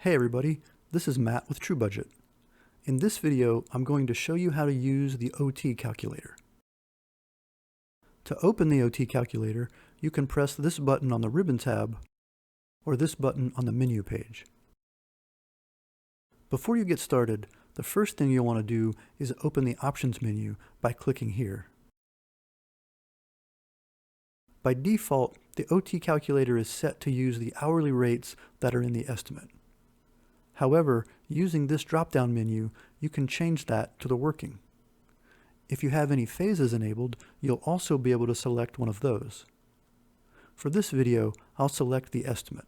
Hey everybody, this is Matt with TrueBudget. In this video, I'm going to show you how to use the OT calculator. To open the OT calculator, you can press this button on the Ribbon tab or this button on the menu page. Before you get started, the first thing you'll want to do is open the Options menu by clicking here. By default, the OT calculator is set to use the hourly rates that are in the estimate. However, using this drop-down menu, you can change that to the working. If you have any phases enabled, you'll also be able to select one of those. For this video, I'll select the estimate.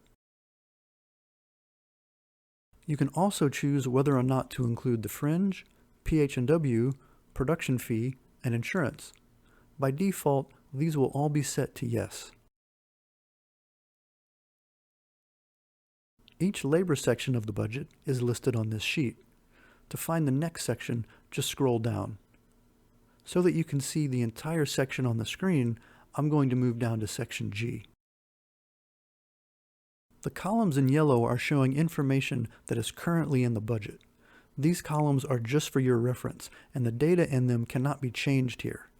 You can also choose whether or not to include the fringe, PH&W, production fee, and insurance. By default, these will all be set to yes. Each labor section of the budget is listed on this sheet. To find the next section, just scroll down. So that you can see the entire section on the screen, I'm going to move down to section G. The columns in yellow are showing information that is currently in the budget. These columns are just for your reference, and the data in them cannot be changed here.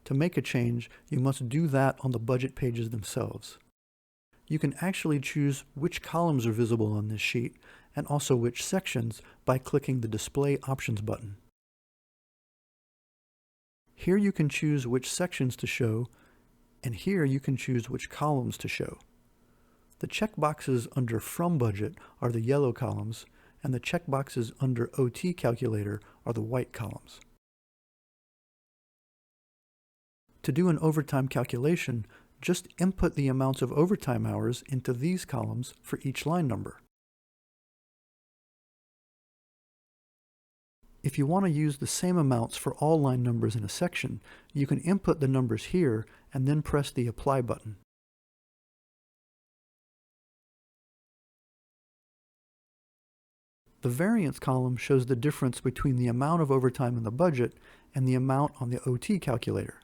To make a change, you must do that on the budget pages themselves. You can actually choose which columns are visible on this sheet, and also which sections, by clicking the Display Options button. Here you can choose which sections to show, and here you can choose which columns to show. The checkboxes under From Budget are the yellow columns, and the checkboxes under OT Calculator are the white columns. To do an overtime calculation, just input the amounts of overtime hours into these columns for each line number. If you want to use the same amounts for all line numbers in a section, you can input the numbers here and then press the Apply button. The variance column shows the difference between the amount of overtime in the budget and the amount on the OT calculator.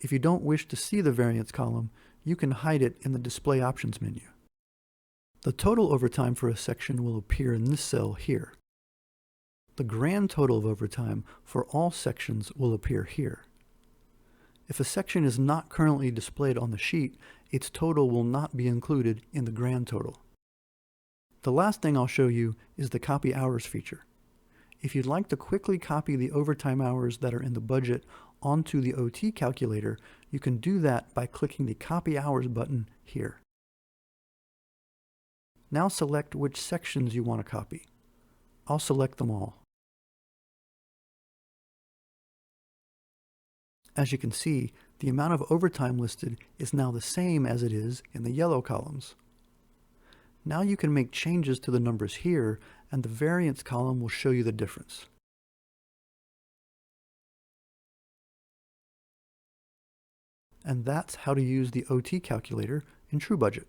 If you don't wish to see the variance column, you can hide it in the Display Options menu. The total overtime for a section will appear in this cell here. The grand total of overtime for all sections will appear here. If a section is not currently displayed on the sheet, its total will not be included in the grand total. The last thing I'll show you is the Copy Hours feature. If you'd like to quickly copy the overtime hours that are in the budget onto the OT calculator, you can do that by clicking the Copy Hours button here. Now select which sections you want to copy. I'll select them all. As you can see, the amount of overtime listed is now the same as it is in the yellow columns. Now you can make changes to the numbers here, and the variance column will show you the difference. And that's how to use the OT calculator in TrueBudget.